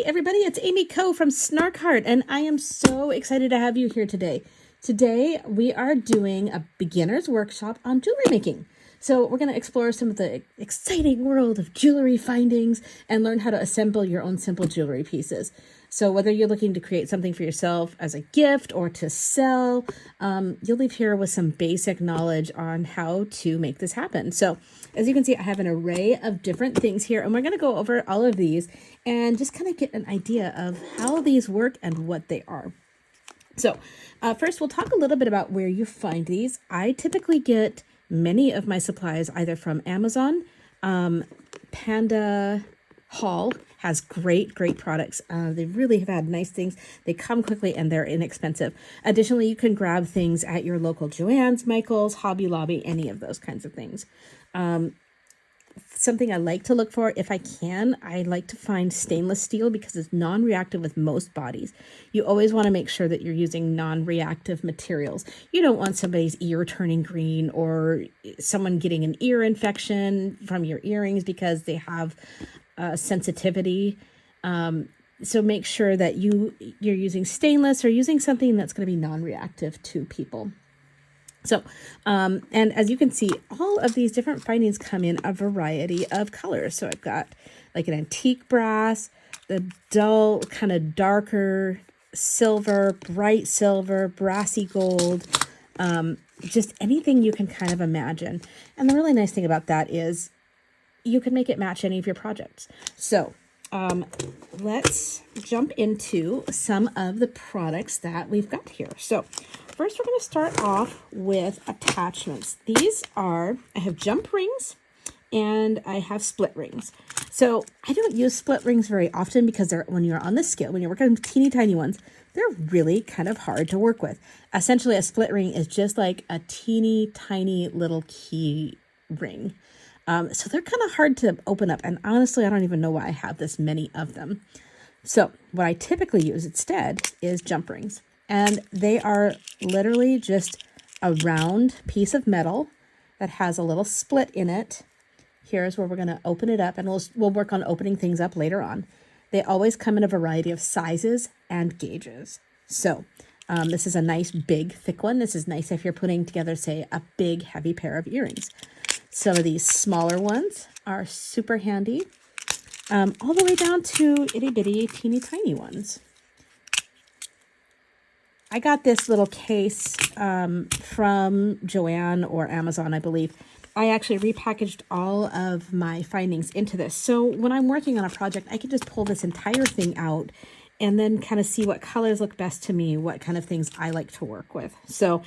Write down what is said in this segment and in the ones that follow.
Hey everybody, it's Amy Coe from Snark Heart, and I am so excited to have you here today. Today we are doing a beginner's workshop on jewelry making. So we're going to explore some of the exciting world of jewelry findings and learn how to assemble your own simple jewelry pieces. So whether you're looking to create something for yourself as a gift or to sell, you'll leave here with some basic knowledge on how to make this happen. So as you can see, I have an array of different things here, and we're going to go over all of these and just kind of get an idea of how these work and what they are. So first, we'll talk a little bit about where you find these. I typically get many of my supplies either from Amazon. Panda Haul has great products. They really have had nice things. They come quickly and they're inexpensive. Additionally, you can grab things at your local Joann's, Michael's, Hobby Lobby, any of those kinds of things. Something I like to look for, if I can, I like to find stainless steel because it's non-reactive with most bodies. You always want to make sure that you're using non-reactive materials. You don't want somebody's ear turning green or someone getting an ear infection from your earrings because they have sensitivity. So make sure that you're using stainless or using something that's going to be non-reactive to people. So, and as you can see, all of these different findings come in a variety of colors. So I've got like an antique brass, the dull, kind of darker silver, bright silver, brassy gold, just anything you can kind of imagine. And the really nice thing about that is you can make it match any of your projects. So, let's jump into some of the products that we've got here. So first we're going to start off with attachments. I have jump rings and I have split rings. So I don't use split rings very often because when you're on the scale, when you're working with teeny tiny ones, they're really kind of hard to work with. Essentially a split ring is just like a teeny tiny little key ring. So they're kind of hard to open up. And honestly, I don't even know why I have this many of them. So what I typically use instead is jump rings. And they are literally just a round piece of metal that has a little split in it. Here's where we're going to open it up, and we'll work on opening things up later on. They always come in a variety of sizes and gauges. So this is a nice big thick one. This is nice if you're putting together, say, a big heavy pair of earrings. Some of these smaller ones are super handy, all the way down to itty bitty teeny tiny ones. I got this little case from Joann or Amazon, I believe. I actually repackaged all of my findings into this. So when I'm working on a project, I can just pull this entire thing out and then kind of see what colors look best to me, what kind of things I like to work with. So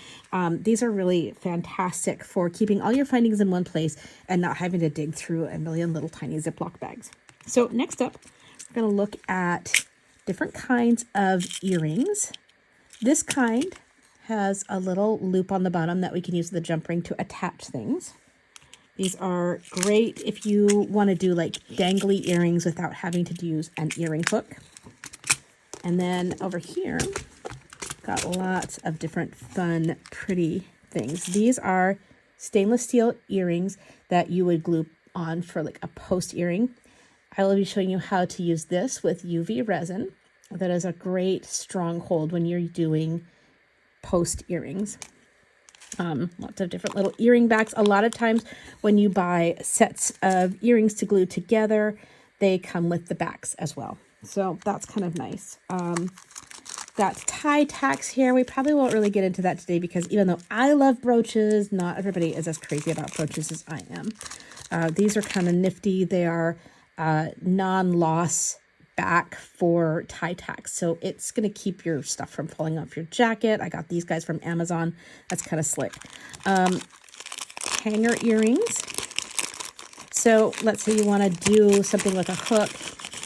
these are really fantastic for keeping all your findings in one place and not having to dig through a million little tiny Ziploc bags. So next up, we're going to look at different kinds of earrings. This kind has a little loop on the bottom that we can use the jump ring to attach things. These are great if you want to do like dangly earrings without having to use an earring hook. And then over here, got lots of different fun, pretty things. These are stainless steel earrings that you would glue on for like a post earring. I will be showing you how to use this with UV resin. That is a great stronghold when you're doing post earrings. Lots of different little earring backs. A lot of times when you buy sets of earrings to glue together, they come with the backs as well. So that's kind of nice. Got tie tacks here. We probably won't really get into that today because even though I love brooches, not everybody is as crazy about brooches as I am. These are kind of nifty. They are non-loss back for tie tacks. So it's going to keep your stuff from falling off your jacket. I got these guys from Amazon. That's kind of slick. Hanger earrings. So let's say you want to do something with a hook.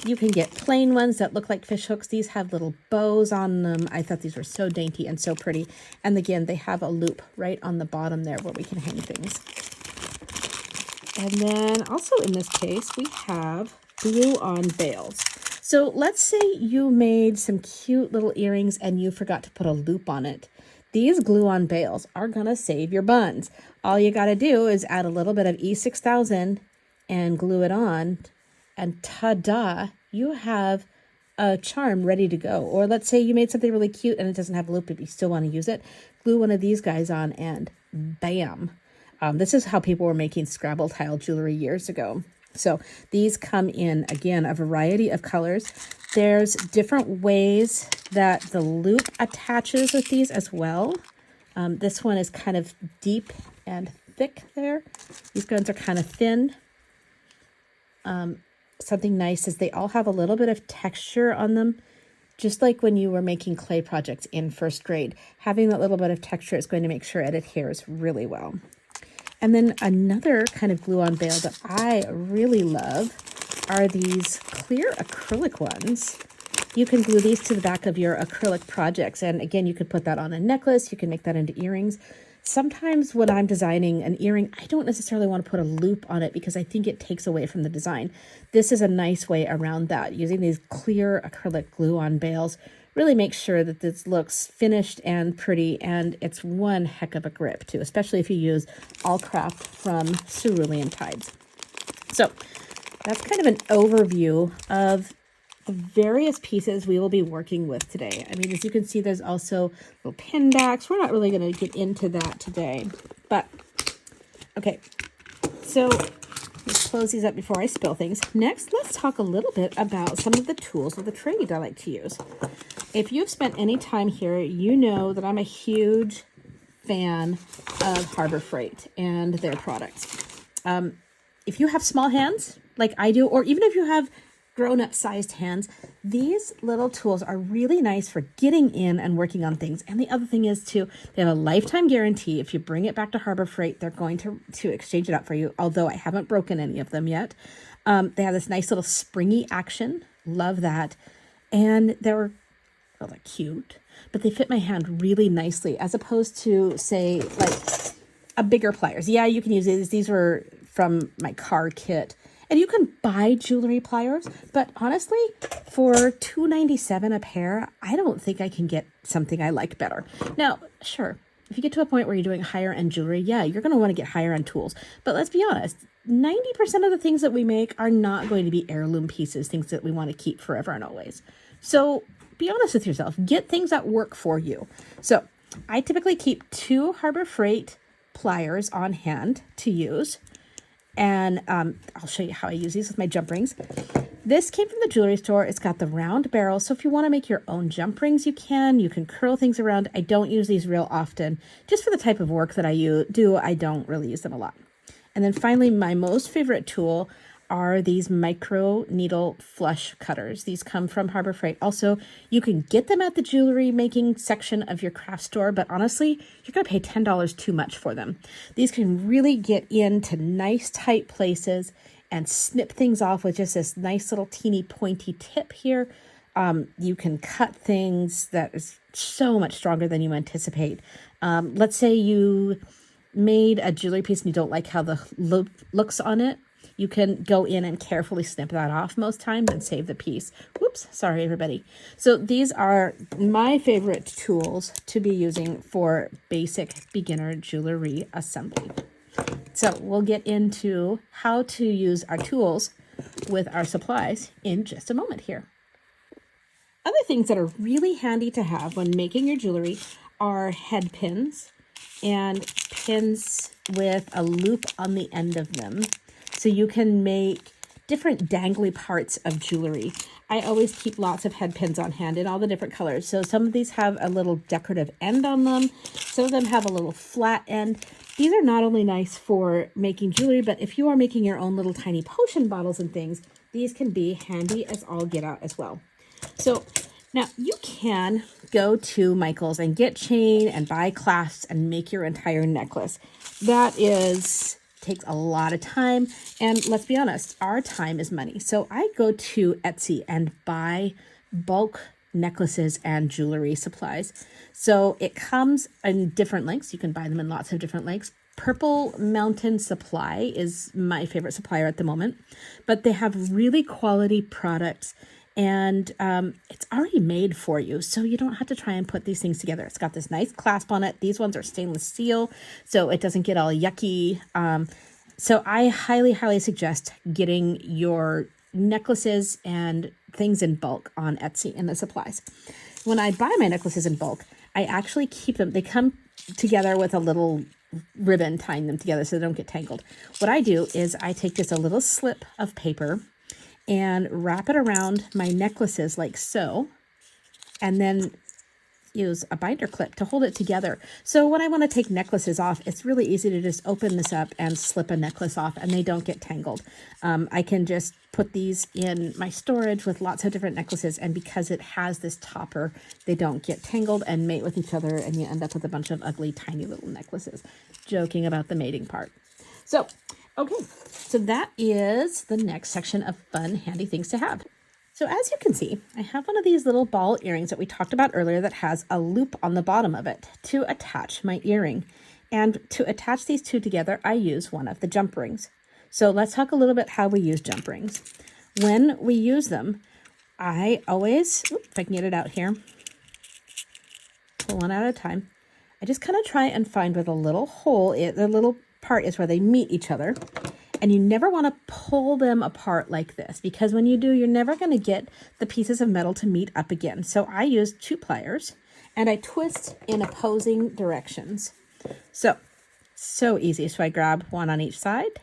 You can get plain ones that look like fish hooks. These have little bows on them. I thought these were so dainty and so pretty. And again, they have a loop right on the bottom there where we can hang things. And then also in this case, we have glue-on bails. So let's say you made some cute little earrings and you forgot to put a loop on it. These glue-on bails are going to save your buns. All you got to do is add a little bit of E6000 and glue it on, and ta-da, you have a charm ready to go. Or let's say you made something really cute and it doesn't have a loop, but you still want to use it. Glue one of these guys on and bam. This is how people were making Scrabble tile jewelry years ago. So these come in, again, a variety of colors. There's different ways that the loop attaches with these as well. This one is kind of deep and thick there. These ones are kind of thin. Something nice is they all have a little bit of texture on them. Just like when you were making clay projects in first grade, having that little bit of texture is going to make sure it adheres really well. And then another kind of glue-on bail that I really love are these clear acrylic ones. You can glue these to the back of your acrylic projects. And again, you could put that on a necklace. You can make that into earrings. Sometimes when I'm designing an earring, I don't necessarily want to put a loop on it because I think it takes away from the design. This is a nice way around that. Using these clear acrylic glue-on bails really makes sure that this looks finished and pretty, and it's one heck of a grip too, especially if you use all craft from cerulean tides. So that's kind of an overview of the various pieces we will be working with today. I mean, as you can see, there's also little pin backs. We're not really going to get into that today, but okay. So let's close these up before I spill things. Next, let's talk a little bit about some of the tools of the trade I like to use. If you've spent any time here, you know that I'm a huge fan of Harbor Freight and their products. If you have small hands like I do, or even if you have grown-up sized hands, these little tools are really nice for getting in and working on things. And the other thing is too, they have a lifetime guarantee. If you bring it back to Harbor Freight, they're going to exchange it out for you, although I haven't broken any of them yet. They have this nice little springy action. Love that. And they're cute, but they fit my hand really nicely as opposed to, say, like a bigger pliers. Yeah, you can use these. These were from my car kit. And you can buy jewelry pliers, but honestly, for $2.97 a pair, I don't think I can get something I like better. Now, sure, if you get to a point where you're doing higher end jewelry, yeah, you're going to want to get higher end tools. But let's be honest, 90% of the things that we make are not going to be heirloom pieces, things that we want to keep forever and always. So be honest with yourself. Get things that work for you. So I typically keep 2 Harbor Freight pliers on hand to use. And I'll show you how I use these with my jump rings. This came from the jewelry store. It's got the round barrel. So if you want to make your own jump rings, you can. You can curl things around. I don't use these real often. Just for the type of work that I do, I don't really use them a lot. And then finally, my most favorite tool are these micro needle flush cutters. These come from Harbor Freight. Also, you can get them at the jewelry making section of your craft store, but honestly, you're going to pay $10 too much for them. These can really get into nice tight places and snip things off with just this nice little teeny pointy tip here. You can cut things that is so much stronger than you anticipate. Let's say you made a jewelry piece and you don't like how the loop looks on it. You can go in and carefully snip that off most times and save the piece. Whoops, sorry everybody. So these are my favorite tools to be using for basic beginner jewelry assembly. So we'll get into how to use our tools with our supplies in just a moment here. Other things that are really handy to have when making your jewelry are head pins and pins with a loop on the end of them. So you can make different dangly parts of jewelry. I always keep lots of head pins on hand in all the different colors. So some of these have a little decorative end on them. Some of them have a little flat end. These are not only nice for making jewelry, but if you are making your own little tiny potion bottles and things, these can be handy as all get out as well. So now you can go to Michael's and get chain and buy clasps and make your entire necklace. That takes a lot of time, and let's be honest, our time is money. So I go to Etsy and buy bulk necklaces and jewelry supplies. So it comes in different lengths. You can buy them in lots of different lengths. Purple Mountain Supply is my favorite supplier at the moment, but they have really quality products, and it's already made for you, so you don't have to try and put these things together. It's got this nice clasp on it. These ones are stainless steel, so it doesn't get all yucky. So I highly, highly suggest getting your necklaces and things in bulk on Etsy and the supplies. When I buy my necklaces in bulk, I actually keep them. They come together with a little ribbon tying them together so they don't get tangled. What I do is I take just a little slip of paper and wrap it around my necklaces like so, and then use a binder clip to hold it together. So when I want to take necklaces off, it's really easy to just open this up and slip a necklace off and they don't get tangled. I can just put these in my storage with lots of different necklaces, and because it has this topper, they don't get tangled and mate with each other, and you end up with a bunch of ugly tiny little necklaces. Joking about the mating part. So, okay, so that is the next section of fun, handy things to have. So as you can see, I have one of these little ball earrings that we talked about earlier that has a loop on the bottom of it to attach my earring. And to attach these two together, I use one of the jump rings. So let's talk a little bit how we use jump rings. When we use them, I always, if I can get it out here, pull one at a time. I just kind of try and find where the little hole, the little part is where they meet each other. And you never want to pull them apart like this, because when you do, you're never going to get the pieces of metal to meet up again. So I use 2 pliers and I twist in opposing directions. So easy. So I grab one on each side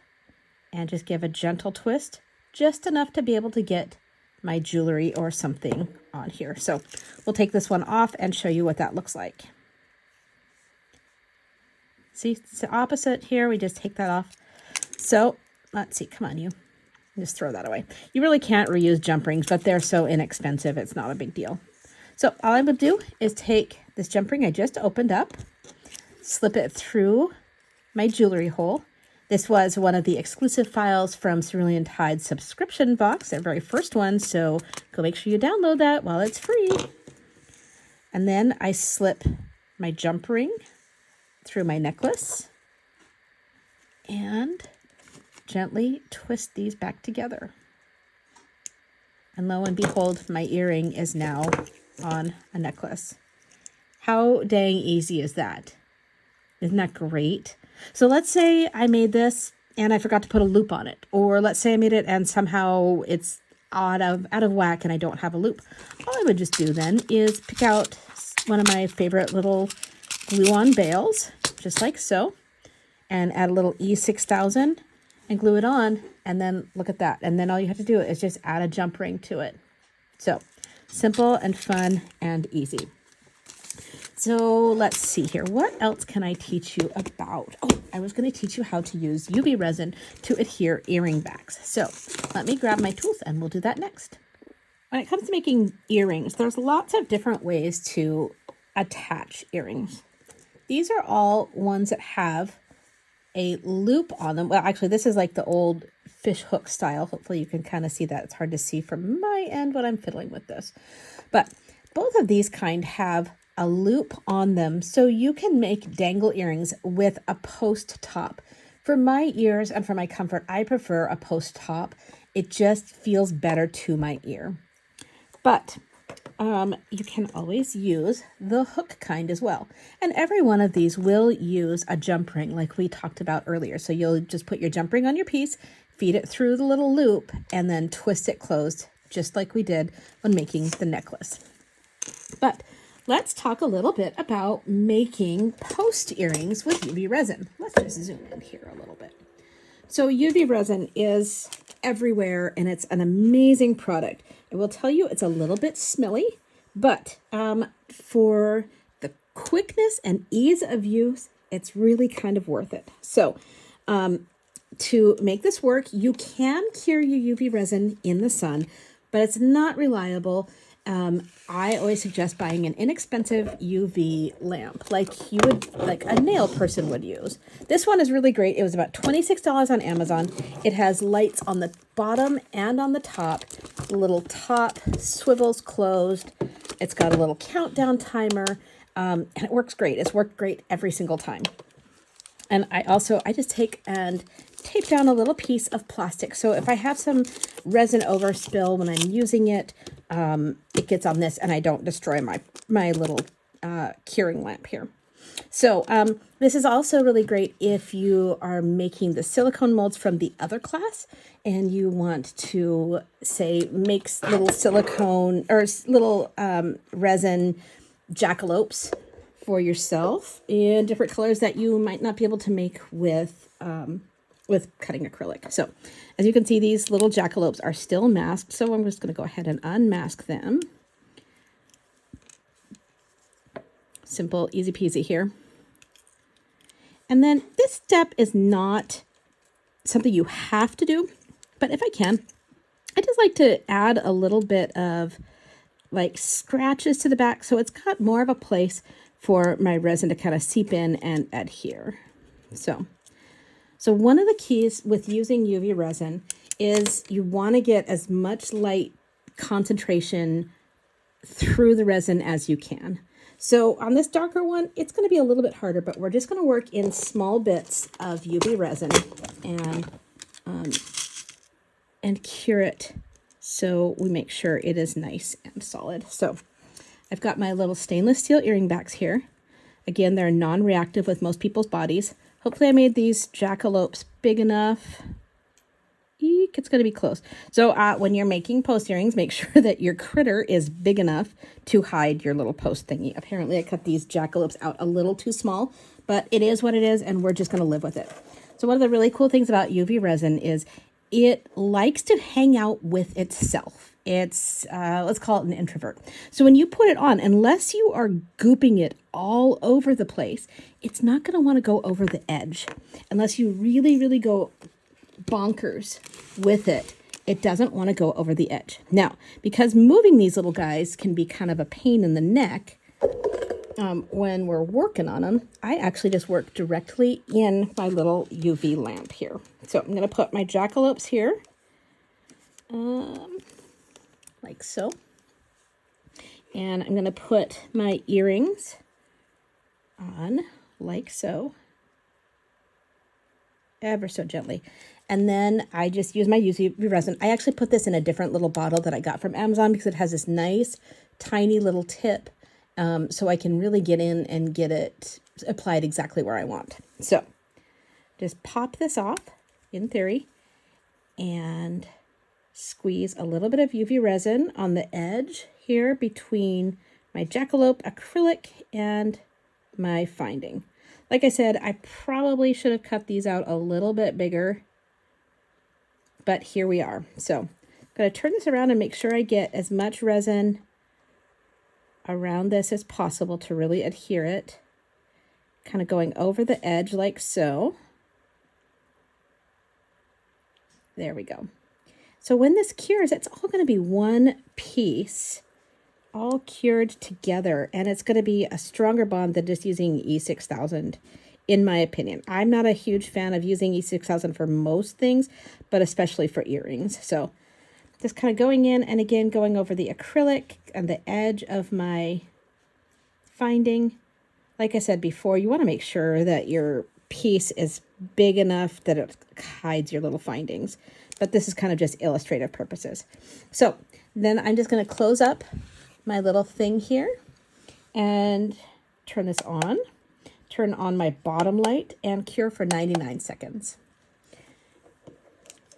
and just give a gentle twist, just enough to be able to get my jewelry or something on here. So we'll take this one off and show you what that looks like. See, it's the opposite here. We just take that off. So let's see, come on, you. Just throw that away. You really can't reuse jump rings, but they're so inexpensive, it's not a big deal. So all I would do is take this jump ring I just opened up, slip it through my jewelry hole. This was one of the exclusive files from Cerulean Tide's subscription box, their very first one, so go make sure you download that while it's free. And then I slip my jump ring through my necklace and gently twist these back together. And lo and behold, my earring is now on a necklace. How dang easy is that? Isn't that great? So let's say I made this and I forgot to put a loop on it. Or let's say I made it and somehow it's out of whack and I don't have a loop. All I would just do then is pick out one of my favorite little glue-on bails, just like so, and add a little E6000 and glue it on, and then look at that. And then all you have to do is just add a jump ring to it. So simple and fun and easy. So let's see here. What else can I teach you about? Oh, I was going to teach you how to use UV resin to adhere earring backs. So let me grab my tools and we'll do that next. When it comes to making earrings, there's lots of different ways to attach earrings. These are all ones that have a loop on them. Well, actually, this is like the old fish hook style. Hopefully you can kind of see that. It's hard to see from my end when I'm fiddling with this. But both of these kind have a loop on them, so you can make dangle earrings with a post top. For my ears and for my comfort, I prefer a post top. It just feels better to my ear. But you can always use the hook kind as well. And every one of these will use a jump ring like we talked about earlier. So you'll just put your jump ring on your piece, feed it through the little loop, and then twist it closed, just like we did when making the necklace. But let's talk a little bit about making post earrings with UV resin. Let's just zoom in here a little bit. So UV resin is everywhere and it's an amazing product. I will tell you it's a little bit smelly, but for the quickness and ease of use, it's really kind of worth it. So to make this work, you can cure your UV resin in the sun, but it's not reliable. I always suggest buying an inexpensive UV lamp like you would, like a nail person would use. This one is really great. It was about $26 on Amazon. It has lights on the bottom and on the top. The little top swivels closed. It's got a little countdown timer, and it works great. It's worked great every single time. And I just take and tape down a little piece of plastic. So if I have some resin overspill when I'm using it, it gets on this and I don't destroy my little curing lamp here. So this is also really great if you are making the silicone molds from the other class and you want to, say, make little silicone or little resin jackalopes for yourself in different colors that you might not be able to make with cutting acrylic. So as you can see, these little jackalopes are still masked, so I'm just going to go ahead and unmask them. Simple, easy peasy here. And then this step is not something you have to do, but if I can, I just like to add a little bit of like scratches to the back so it's got more of a place for my resin to kind of seep in and adhere. So one of the keys with using UV resin is you want to get as much light concentration through the resin as you can. So on this darker one, it's going to be a little bit harder, but we're just going to work in small bits of UV resin and cure it so we make sure it is nice and solid. So I've got my little stainless steel earring backs here. Again, they're non-reactive with most people's bodies. Hopefully I made these jackalopes big enough. Eek, it's going to be close. So when you're making post earrings, make sure that your critter is big enough to hide your little post thingy. Apparently I cut these jackalopes out a little too small, but it is what it is, and we're just going to live with it. So one of the really cool things about UV resin is it likes to hang out with itself. It's, let's call it an introvert. So when you put it on, unless you are gooping it all over the place, it's not going to want to go over the edge. Unless you really, really go bonkers with it, it doesn't want to go over the edge. Now, because moving these little guys can be kind of a pain in the neck when we're working on them, I actually just work directly in my little UV lamp here. So I'm going to put my jackalopes here, like so. And I'm going to put my earrings on like so, ever so gently. And then I just use my UV resin. I actually put this in a different little bottle that I got from Amazon because it has this nice, tiny little tip. So I can really get in and get it applied exactly where I want. So just pop this off, in theory, and squeeze a little bit of UV resin on the edge here between my jackalope acrylic and my finding. Like I said, I probably should have cut these out a little bit bigger, but here we are. So I'm going to turn this around and make sure I get as much resin around this as possible to really adhere it. Kind of going over the edge like so. There we go. So when this cures, it's all going to be one piece, all cured together, and it's going to be a stronger bond than just using E6000, in my opinion. I'm not a huge fan of using E6000 for most things, but especially for earrings. So just kind of going in and again going over the acrylic and the edge of my finding. Like I said before, you want to make sure that your piece is big enough that it hides your little findings. But this is kind of just illustrative purposes. So then I'm just going to close up my little thing here and turn this on. Turn on my bottom light and cure for 99 seconds.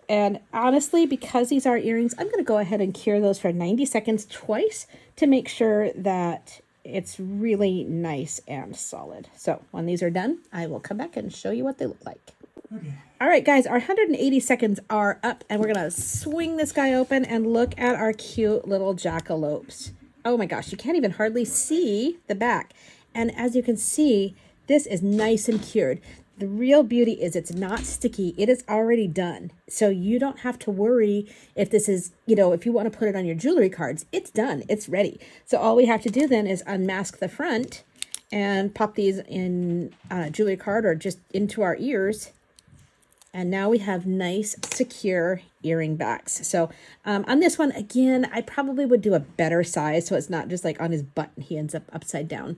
And honestly, because these are earrings, I'm going to go ahead and cure those for 90 seconds twice to make sure that it's really nice and solid. So when these are done, I will come back and show you what they look like. Okay. All right, guys, our 180 seconds are up, and we're going to swing this guy open and look at our cute little jackalopes. Oh my gosh, you can't even hardly see the back. And as you can see, this is nice and cured. The real beauty is it's not sticky. It is already done. So you don't have to worry if this is, if you want to put it on your jewelry cards, it's done. It's ready. So all we have to do then is unmask the front and pop these in a jewelry card or just into our ears. And now we have nice, secure earring backs. So on this one, again, I probably would do a better size so it's not just like on his butt and he ends up upside down.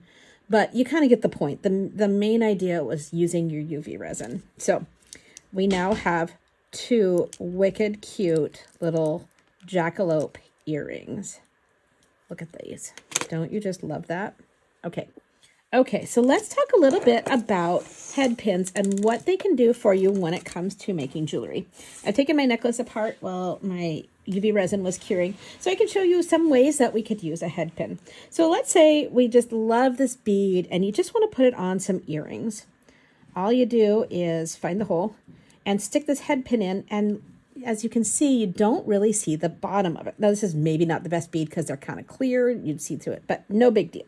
But you kind of get the point. The main idea was using your UV resin. So we now have two wicked cute little jackalope earrings. Look at these. Don't you just love that? Okay. Okay, so let's talk a little bit about head pins and what they can do for you when it comes to making jewelry. I've taken my necklace apart while my UV resin was curing, so I can show you some ways that we could use a head pin. So let's say we just love this bead and you just want to put it on some earrings. All you do is find the hole and stick this head pin in, and as you can see, you don't really see the bottom of it. Now, this is maybe not the best bead because they're kind of clear. You'd see through it, but no big deal.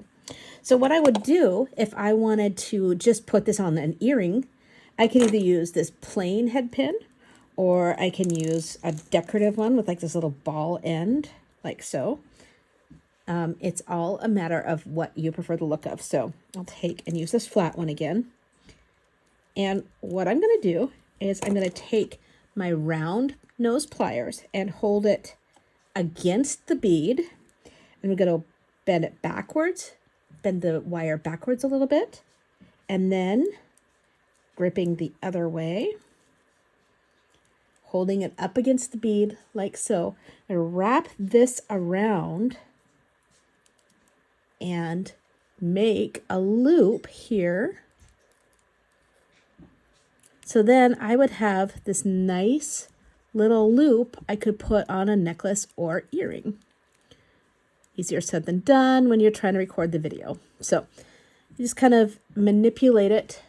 So what I would do if I wanted to just put this on an earring, I can either use this plain head pin or I can use a decorative one with like this little ball end, like so. It's all a matter of what you prefer the look of. So I'll take and use this flat one again. And what I'm going to do is I'm going to take my round nose pliers and hold it against the bead. And I'm going to bend it backwards, bend the wire backwards a little bit, and then gripping the other way, holding it up against the bead like so, and wrap this around and make a loop here. So then I would have this nice little loop I could put on a necklace or earring. Easier said than done when you're trying to record the video. So you just kind of manipulate it,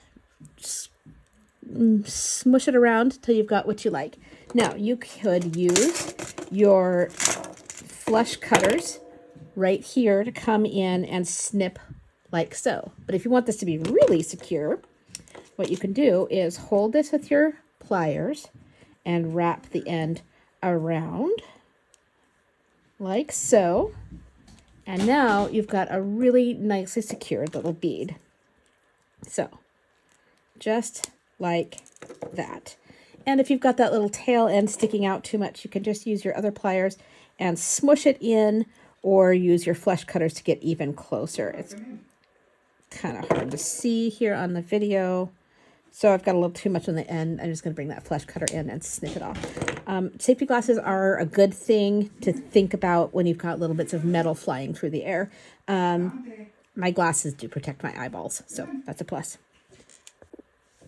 smush it around till you've got what you like. Now you could use your flush cutters right here to come in and snip like so. But if you want this to be really secure, what you can do is hold this with your pliers and wrap the end around like so. And now you've got a really nicely secured little bead. So just like that. And if you've got that little tail end sticking out too much, you can just use your other pliers and smush it in, or use your flush cutters to get even closer. It's kind of hard to see here on the video. So I've got a little too much on the end. I'm just going to bring that flush cutter in and snip it off. Safety glasses are a good thing to think about when you've got little bits of metal flying through the air. My glasses do protect my eyeballs, so that's a plus.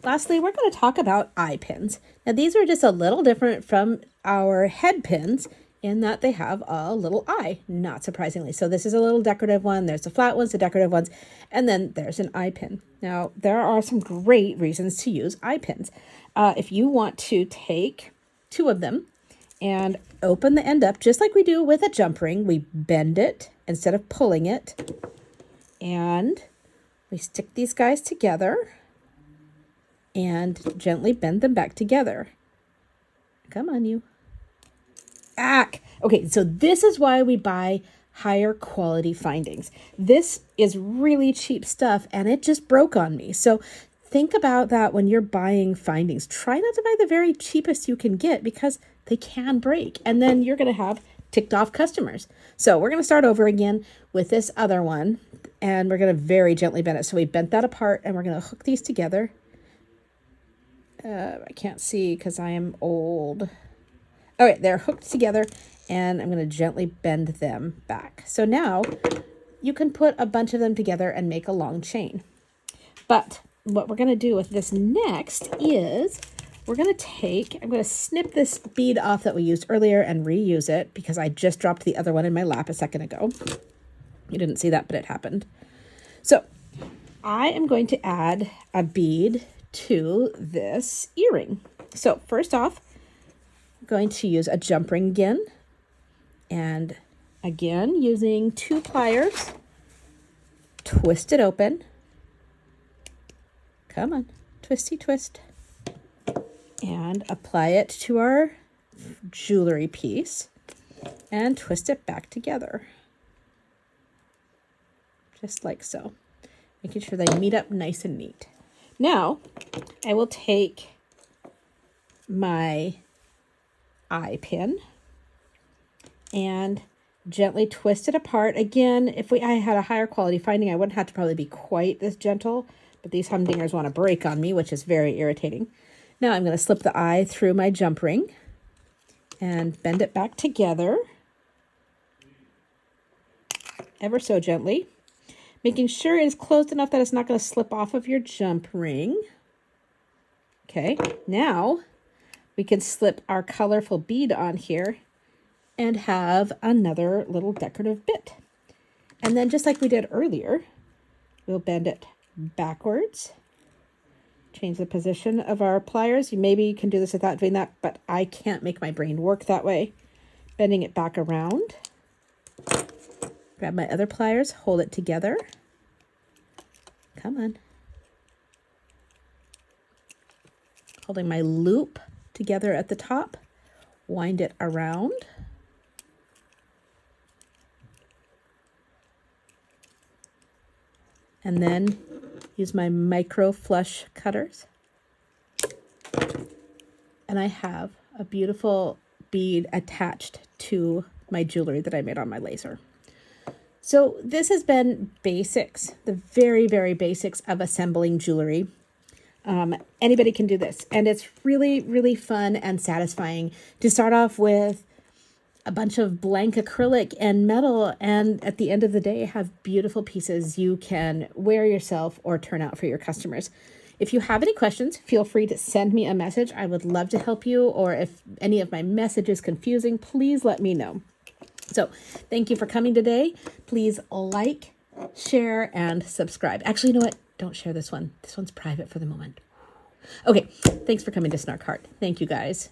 Lastly, we're going to talk about eye pins. Now, these are just a little different from our head pins in that they have a little eye, not surprisingly. So this is a little decorative one. There's the flat ones, the decorative ones, and then there's an eye pin. Now, there are some great reasons to use eye pins. If you want to take two of them and open the end up, just like we do with a jump ring, we bend it instead of pulling it, and we stick these guys together and gently bend them back together. Come on, you. Okay, so this is why we buy higher quality findings. This is really cheap stuff and it just broke on me. So think about that when you're buying findings. Try not to buy the very cheapest you can get because they can break, and then you're going to have ticked off customers. So we're going to start over again with this other one, and we're going to very gently bend it. So we bent that apart and we're going to hook these together. I can't see because I am old. All right, they're hooked together, and I'm going to gently bend them back. So now you can put a bunch of them together and make a long chain. But what we're going to do with this next is I'm going to snip this bead off that we used earlier and reuse it because I just dropped the other one in my lap a second ago. You didn't see that, but it happened. So I am going to add a bead to this earring. So first off, I'm going to use a jump ring again, and again using two pliers, twist it open. Come on, twisty twist, and apply it to our jewelry piece and twist it back together, just like so, making sure they meet up nice and neat. Now, I will take my eye pin and gently twist it apart. Again, if I had a higher quality finding, I wouldn't have to probably be quite this gentle, but these humdingers want to break on me, which is very irritating. Now I'm going to slip the eye through my jump ring and bend it back together ever so gently. making sure it's closed enough that it's not going to slip off of your jump ring. Okay, now we can slip our colorful bead on here and have another little decorative bit. And then just like we did earlier, we'll bend it backwards, change the position of our pliers. Maybe you can do this without doing that, but I can't make my brain work that way. Bending it back around. Grab my other pliers, hold it together. Come on. Holding my loop together at the top, wind it around. And then use my micro flush cutters. And I have a beautiful bead attached to my jewelry that I made on my laser. So this has been basics, the very, very basics of assembling jewelry. Anybody can do this. And it's really, really fun and satisfying to start off with a bunch of blank acrylic and metal, and at the end of the day, have beautiful pieces you can wear yourself or turn out for your customers. If you have any questions, feel free to send me a message. I would love to help you, or if any of my message is confusing, please let me know. So thank you for coming today. Please like, share, and subscribe. Actually, you know what? Don't share this one. This one's private for the moment. Okay, thanks for coming to Snark Heart. Thank you, guys.